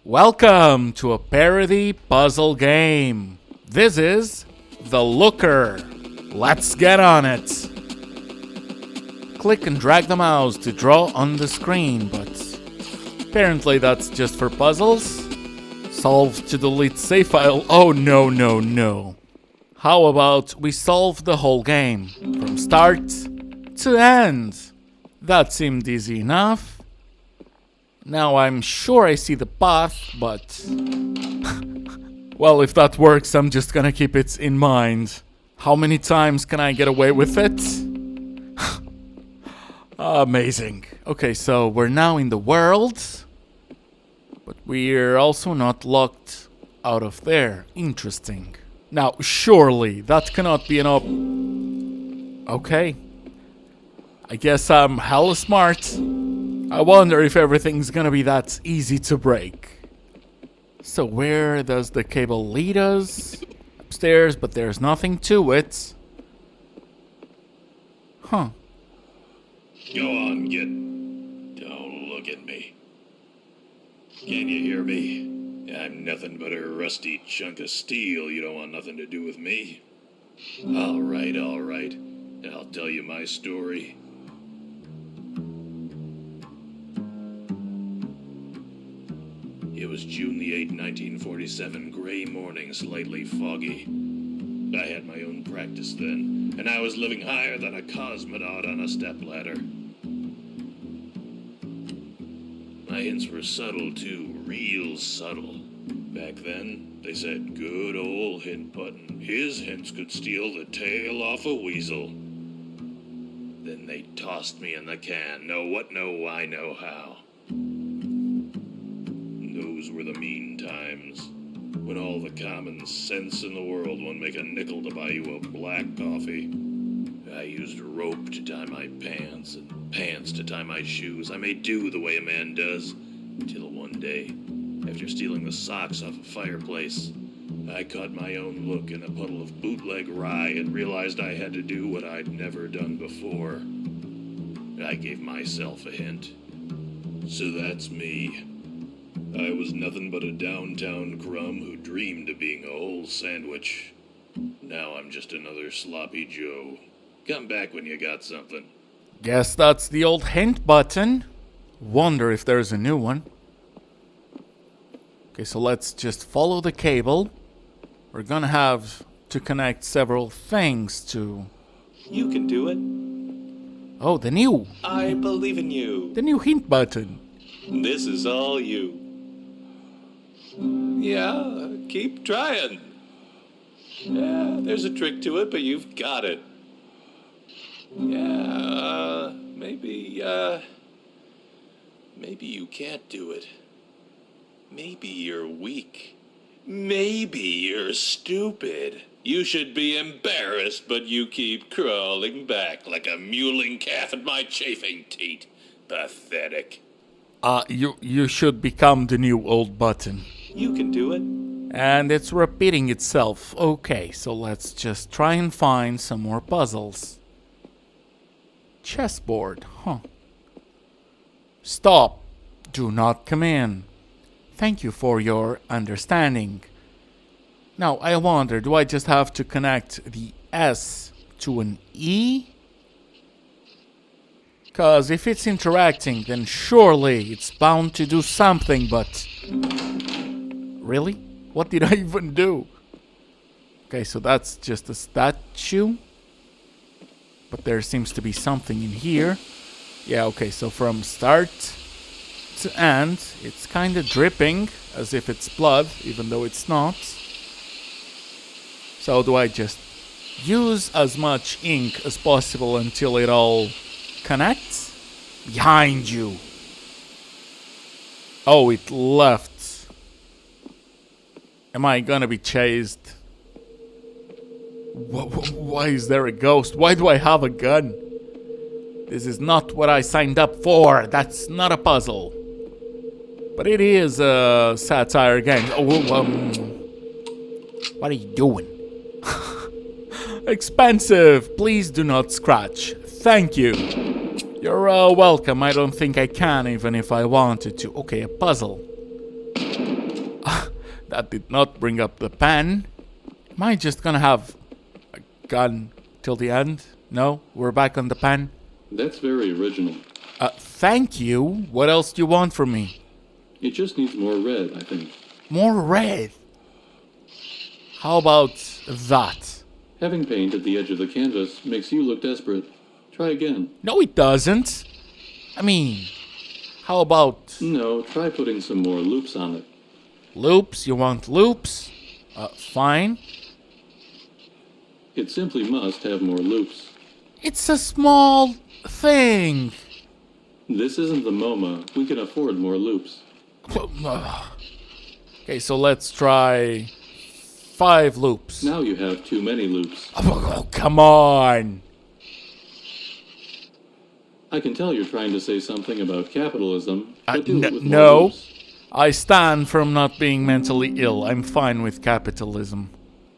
Welcome to a parody puzzle game. This is The Looker. Let's get on it. Click and drag the mouse to draw on the screen, but apparently that's just for puzzles. Solve to delete save file. Oh no. How about we solve the whole game from start to end? That seemed easy enough. Now I'm sure I see the path, but well, if that works, I'm just gonna keep it in mind. How many times can I get away with it? Amazing. Okay, so we're now in the world, but we're also not locked out of there. Interesting. Now, surely that cannot be an Okay. I guess I'm hella smart. I wonder if everything's gonna be that easy to break. So where does the cable lead us? Upstairs, but there's nothing to it. Huh. Go on, Don't look at me. Can you hear me? I'm nothing but a rusty chunk of steel. You don't want nothing to do with me. All right. I'll tell you my story. It was June the 8th, 1947, gray morning, slightly foggy. I had my own practice then, and I was living higher than a cosmonaut on a stepladder. My hints were subtle, too, real subtle. Back then, they said, good old hint button. His hints could steal the tail off a weasel. Then they tossed me in the can. Know what, know why, know how. Those were the mean times, when all the common sense in the world won't make a nickel to buy you a black coffee. I used rope to tie my pants and pants to tie my shoes. I made do the way a man does, till one day, after stealing the socks off a fireplace, I caught my own look in a puddle of bootleg rye and realized I had to do what I'd never done before. I gave myself a hint. So that's me. I was nothing but a downtown crumb who dreamed of being a whole sandwich. Now I'm just another sloppy Joe. Come back when you got something. Guess that's the old hint button. Wonder if there's a new one. Okay, so let's just follow the cable. We're gonna have to connect several things to... You can do it. Oh, the new I believe in you. hint button. This is all you. Yeah, keep trying. Yeah, there's a trick to it, but you've got it. Yeah, maybe you can't do it. Maybe you're weak. Maybe you're stupid. You should be embarrassed, but you keep crawling back like a mewling calf at my chafing teat. Pathetic. You should become the new old button. You can do it. And it's repeating itself. Okay, so let's just try and find some more puzzles. Chessboard, huh? Stop. Do not come in. Thank you for your understanding. Now, I wonder, do I just have to connect the S to an E? Because if it's interacting, then surely it's bound to do something, but... Really? What did I even do? Okay, so that's just a statue. But there seems to be something in here. Yeah, okay, so from start to end, it's kind of dripping, as if it's blood, even though it's not. So do I just use as much ink as possible until it all connects? Behind you. Oh, it left. Am I gonna be chased? Why is there a ghost? Why do I have a gun? This is not what I signed up for. That's not a puzzle. But it is a satire game. What are you doing? Expensive. Please do not scratch. Thank you. You're welcome. I don't think I can, even if I wanted to. Okay, a puzzle. That did not bring up the pen. Am I just gonna have a gun till the end? No? We're back on the pen? That's very original. Thank you. What else do you want from me? It just needs more red, I think. More red? How about that? Having paint at the edge of the canvas makes you look desperate. Try again. No, it doesn't. I mean, how about No, try putting some more loops on it. loops? You want loops? Fine. It simply must have more loops. It's a small thing. This isn't the MoMA. We can afford more loops. Okay, so let's try 5 loops. Now you have too many loops. Oh, come on. I can tell you're trying to say something about capitalism, but do it with more No. loops. I stand from not being mentally ill. I'm fine with capitalism.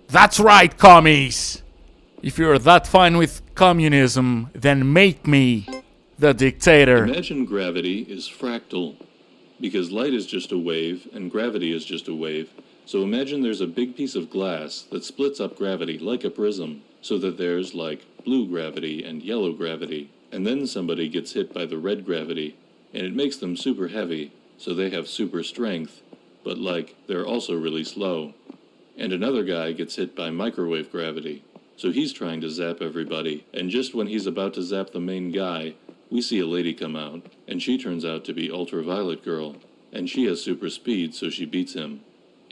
That's right, commies! If you're that fine with communism, then make me the dictator. Imagine gravity is fractal, because light is just a wave and gravity is just a wave. So imagine there's a big piece of glass that splits up gravity like a prism, so that there's like blue gravity and yellow gravity. And then somebody gets hit by the red gravity, and it makes them super heavy, so they have super strength, but like they're also really slow. And another guy gets hit by microwave gravity, so he's trying to zap everybody, and just when he's about to zap the main guy, we see a lady come out, and she turns out to be Ultraviolet Girl, and she has super speed, so she beats him.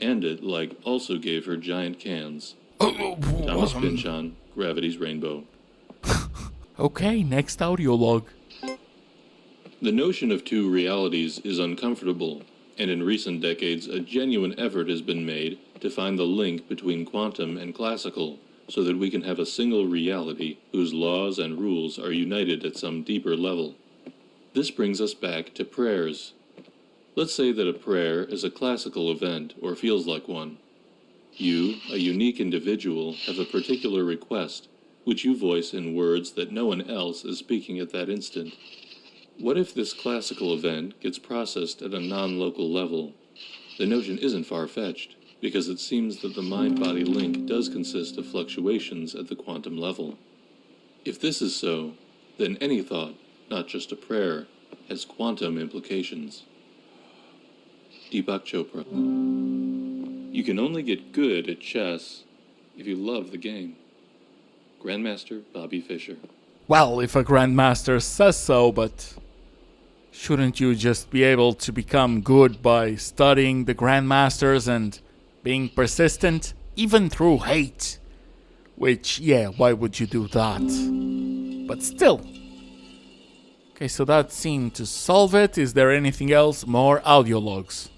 And it, like, also gave her giant cans. Thomas Pynchon, Gravity's Rainbow. Okay, next audio log. The notion of two realities is uncomfortable, and in recent decades a genuine effort has been made to find the link between quantum and classical, so that we can have a single reality whose laws and rules are united at some deeper level. This brings us back to prayers. Let's say that a prayer is a classical event or feels like one. You, a unique individual, have a particular request, which you voice in words that no one else is speaking at that instant. What if this classical event gets processed at a non-local level? The notion isn't far-fetched, because it seems that the mind-body link does consist of fluctuations at the quantum level. If this is so, then any thought, not just a prayer, has quantum implications. Deepak Chopra. You can only get good at chess if you love the game. Grandmaster Bobby Fischer. Well, if a grandmaster says so, but shouldn't you just be able to become good by studying the grandmasters and being persistent, even through hate? Which, yeah, why would you do that? But still. Okay, so that seemed to solve it. Is there anything else? More audio logs.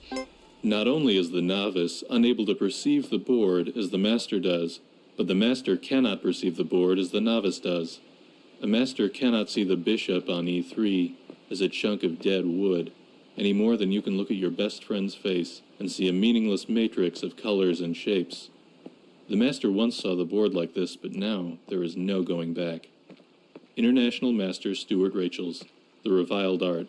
Not only is the novice unable to perceive the board as the master does, but the master cannot perceive the board as the novice does. A master cannot see the bishop on e3 as a chunk of dead wood, any more than you can look at your best friend's face and see a meaningless matrix of colors and shapes. The master once saw the board like this, but now there is no going back. International Master Stuart Rachel's The Reviled Art.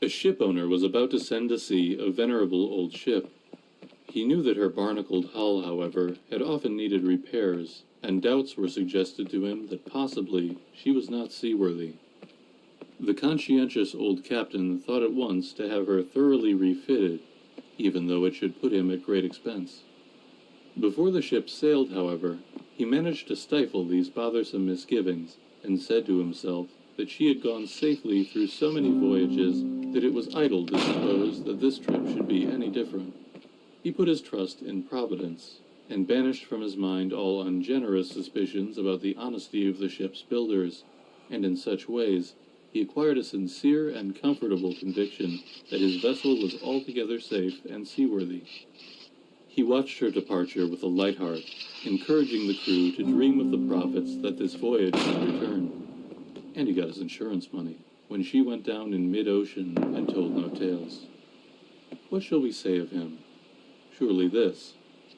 A ship owner was about to send to sea a venerable old ship. He knew that her barnacled hull, however, had often needed repairs, and doubts were suggested to him that possibly she was not seaworthy. The conscientious old captain thought at once to have her thoroughly refitted, even though it should put him at great expense. Before the ship sailed, however, he managed to stifle these bothersome misgivings, and said to himself that she had gone safely through so many voyages that it was idle to suppose that this trip should be any different. He put his trust in Providence, and banished from his mind all ungenerous suspicions about the honesty of the ship's builders, and in such ways he acquired a sincere and comfortable conviction that his vessel was altogether safe and seaworthy. He watched her departure with a light heart, encouraging the crew to dream of the profits that this voyage would return. And he got his insurance money when she went down in mid-ocean and told no tales. What shall we say of him? Surely this,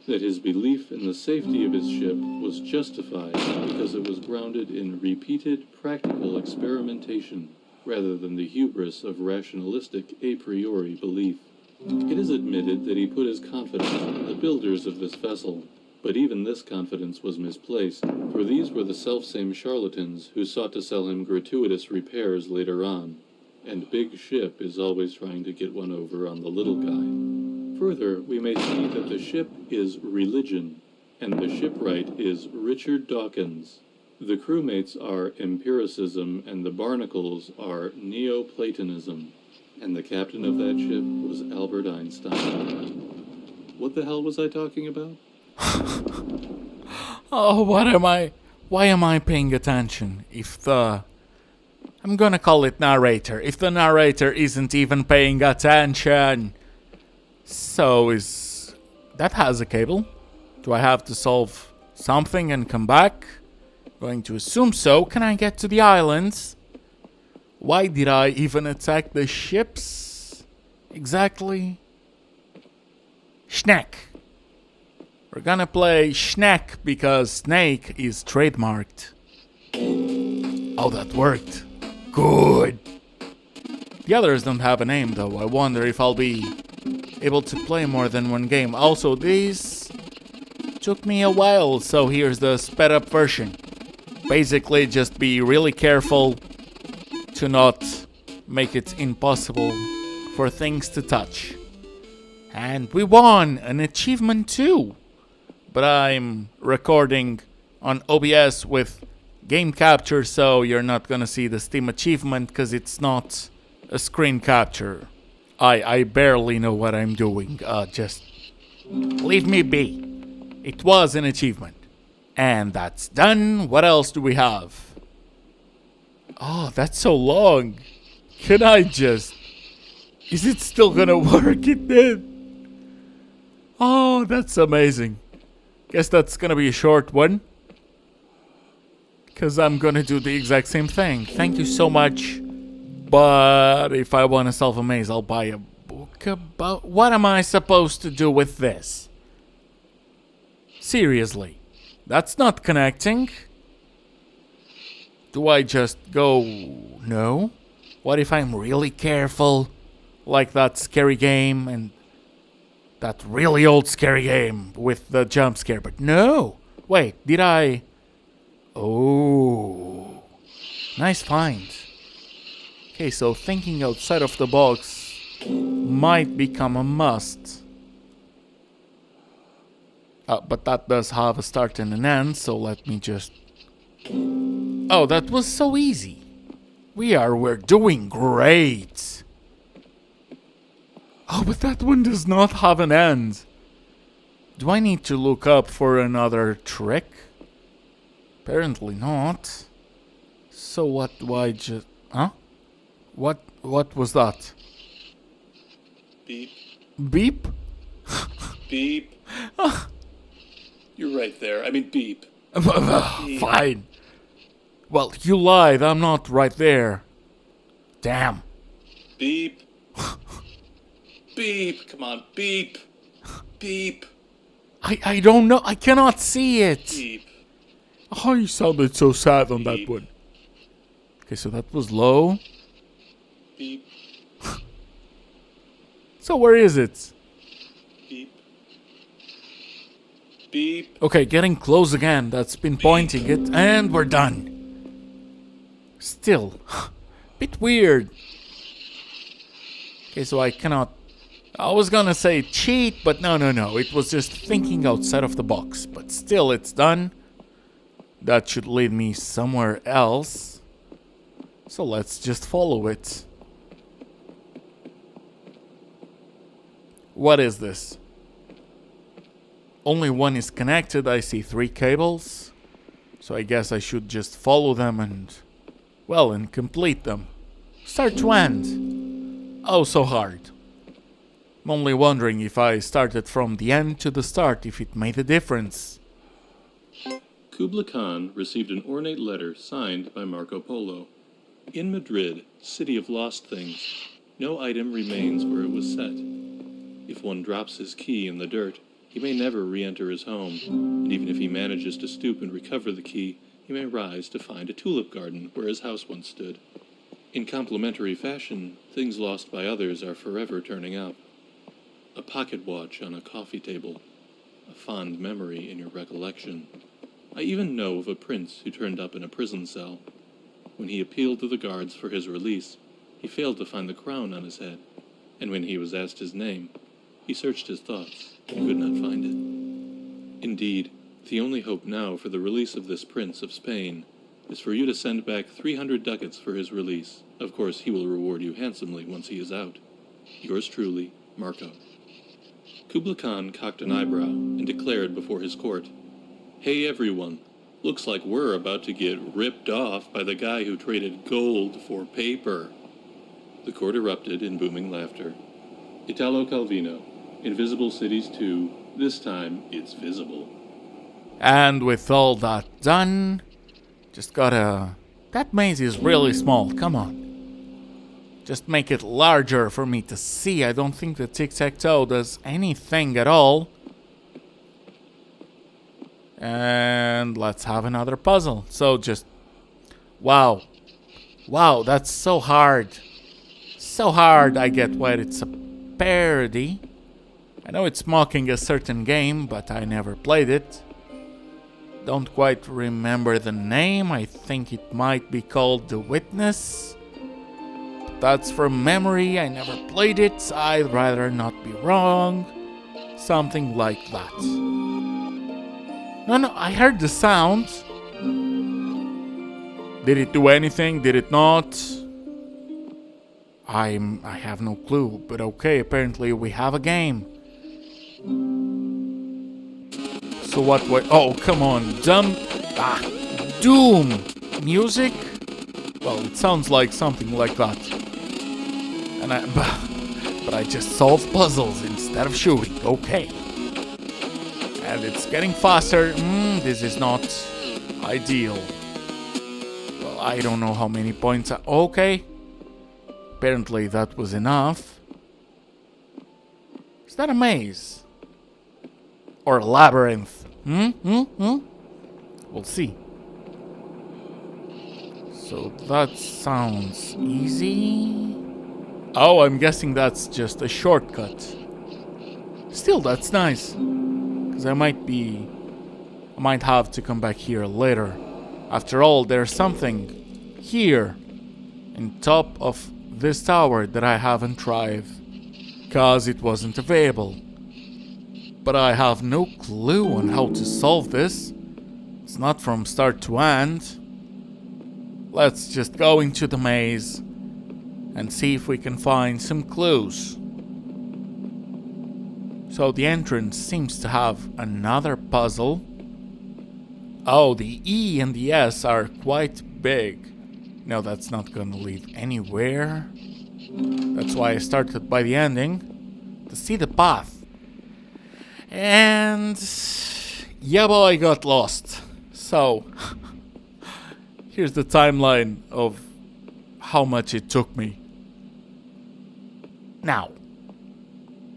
that his belief in the safety of his ship was justified because it was grounded in repeated practical experimentation. rather than the hubris of rationalistic a priori belief. It is admitted that he put his confidence in the builders of this vessel, but even this confidence was misplaced, for these were the selfsame charlatans who sought to sell him gratuitous repairs later on, and Big Ship is always trying to get one over on the little guy. Further, we may see that the ship is religion, and the shipwright is Richard Dawkins. The crewmates are empiricism, and the barnacles are Neoplatonism. And the captain of that ship was Albert Einstein. What the hell was I talking about? Oh, why am I paying attention? I'm gonna call it narrator. If the narrator isn't even paying attention. That has a cable. Do I have to solve something and come back? Going to assume so. Can I get to the islands? Why did I even attack the ships? Exactly. Schneck. We're gonna play Schneck because snake is trademarked. Oh, that worked. Good. The others don't have a name though. I wonder if I'll be able to play more than one game. Also, these took me a while, so here's the sped up version. Basically, just be really careful to not make it impossible for things to touch. And we won an achievement too. But I'm recording on OBS with game capture, so you're not gonna see the Steam achievement because it's not a screen capture. I barely know what I'm doing. Just leave me be. It was an achievement. And that's done. What else do we have? Oh, that's so long. Can I just... Is it still gonna work? It did. Oh, that's amazing. Guess that's gonna be a short one. Because I'm gonna do the exact same thing. Thank you so much. But if I want to solve a maze, I'll buy a book about... What am I supposed to do with this? Seriously. That's not connecting. Do I just go... No? What if I'm really careful? Like that scary game and... That really old scary game with the jump scare. But no! Wait, did I... Oh... Nice find. Okay, so thinking outside of the box might become a must. But that does have a start and an end, so let me just... Oh, that was so easy. We're doing great. Oh, but that one does not have an end. Do I need to look up for another trick? Apparently not. So what do I just... Huh? What was that? Beep. Beep? Beep. You're right there. I mean, beep. Fine. Well, you lied. I'm not right there. Damn. Beep. Beep. Come on, beep. Beep. I don't know. I cannot see it. Beep. Oh, you sounded so sad on that Beep. one. Okay, so that was low. Beep. So where is it? Beep. Beep. Okay, getting close again. That's pinpointing it. And we're done. Still. Bit weird. Okay, so I cannot... I was gonna say cheat, but no. It was just thinking outside of the box. But still, it's done. That should lead me somewhere else. So let's just follow it. What is this? Only one is connected. I see 3 cables. So I guess I should just follow them and... Well, and complete them. Start to end. Oh, so hard. I'm only wondering if I started from the end to the start, if it made a difference. Kubla Khan received an ornate letter signed by Marco Polo. In Madrid, city of lost things, no item remains where it was set. If one drops his key in the dirt, he may never re-enter his home, and even if he manages to stoop and recover the key, he may rise to find a tulip garden where his house once stood. In complementary fashion, things lost by others are forever turning up. A pocket watch on a coffee table, a fond memory in your recollection. I even know of a prince who turned up in a prison cell. When he appealed to the guards for his release, he failed to find the crown on his head, and when he was asked his name, he searched his thoughts and could not find it. Indeed, the only hope now for the release of this prince of Spain is for you to send back 300 ducats for his release. Of course, he will reward you handsomely once he is out. Yours truly, Marco. Kubla Khan cocked an eyebrow and declared before his court, "Hey everyone, looks like we're about to get ripped off by the guy who traded gold for paper." The court erupted in booming laughter. Italo Calvino, Invisible Cities 2, this time it's visible. And with all that done, just gotta... That maze is really small, come on. Just make it larger for me to see. I don't think the tic-tac-toe does anything at all. And let's have another puzzle. So just... Wow. Wow, that's so hard. So hard. I get why it's a parody. I know it's mocking a certain game, but I never played it. Don't quite remember the name. I think it might be called The Witness. That's from memory. I never played it. I'd rather not be wrong. Something like that. No, I heard the sound. Did it do anything? Did it not? I have no clue. But okay, apparently we have a game. So what? Oh, come on. Doom music? Well, it sounds like something like that. But I just solve puzzles instead of shooting. Okay. And it's getting faster. This is not ideal. Well, I don't know how many points. Okay. Apparently that was enough. Is that a maze? Or a labyrinth? We'll see. So that sounds easy. Oh, I'm guessing that's just a shortcut. Still, that's nice. Because I might have to come back here later. After all, there's something here in top of this tower that I haven't tried. Because it wasn't available. But I have no clue on how to solve this. It's not from start to end. Let's just go into the maze and see if we can find some clues. So the entrance seems to have another puzzle. Oh, the E and the S are quite big. No, that's not gonna lead anywhere. That's why I started by the ending, to see the path. And yeah, boy, I got lost. So here's the timeline of how much it took me. Now,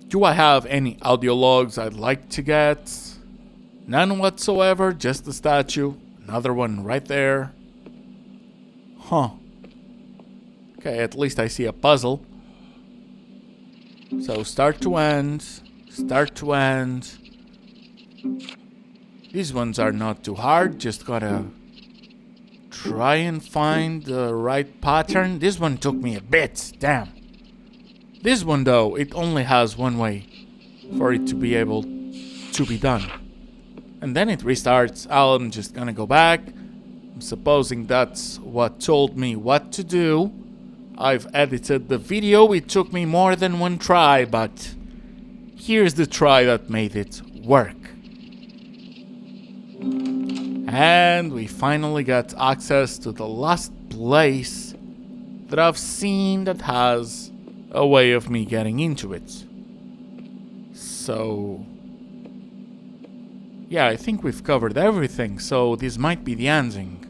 do I have any audio logs I'd like to get? None whatsoever, just the statue. Another one right there. Huh. Okay, at least I see a puzzle. So start to end. Start to end. These ones are not too hard, just gotta try and find the right pattern. This one took me a bit, damn. This one though, it only has one way for it to be able to be done. And then it restarts. I'm just gonna go back. I'm supposing that's what told me what to do. I've edited the video. It took me more than one try, but here's the try that made it work. And we finally got access to the last place that I've seen that has a way of me getting into it. So yeah, I think we've covered everything, so this might be the ending.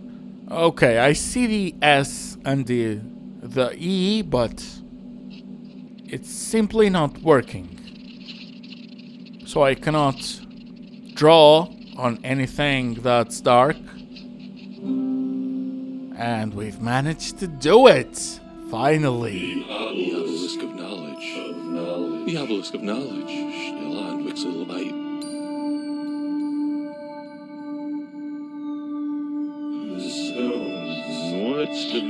Okay, I see the S and the E, but it's simply not working. So I cannot draw on anything that's dark. And we've managed to do it! Finally. The obelisk of knowledge. The obelisk of knowledge. Shalon Wixelbite. What's the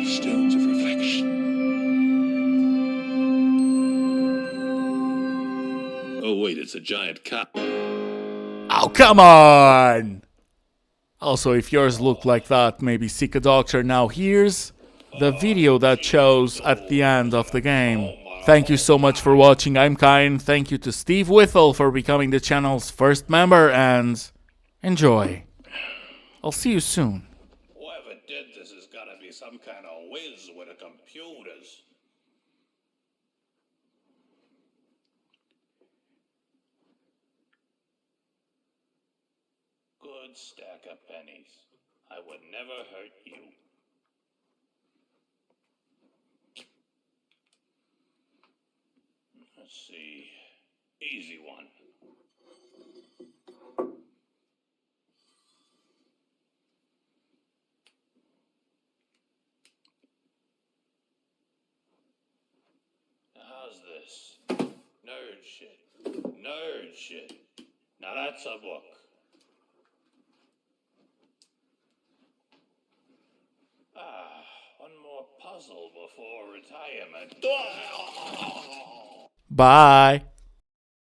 stones of reflection? Oh wait, it's a giant cop. Oh, come on! Also, if yours look like that, maybe seek a doctor. Now here's the video that shows at the end of the game. Thank you so much for watching. I'm Kyan. Thank you to Steve Whittle for becoming the channel's first member, and enjoy. I'll see you soon. Whoever did this has got to be some kind of whiz with the computers. Good stack of pennies. I would never hurt you. Let's see. Easy one. How's this? Nerd shit. Nerd shit. Now that's a book. One more puzzle before retirement. Bye.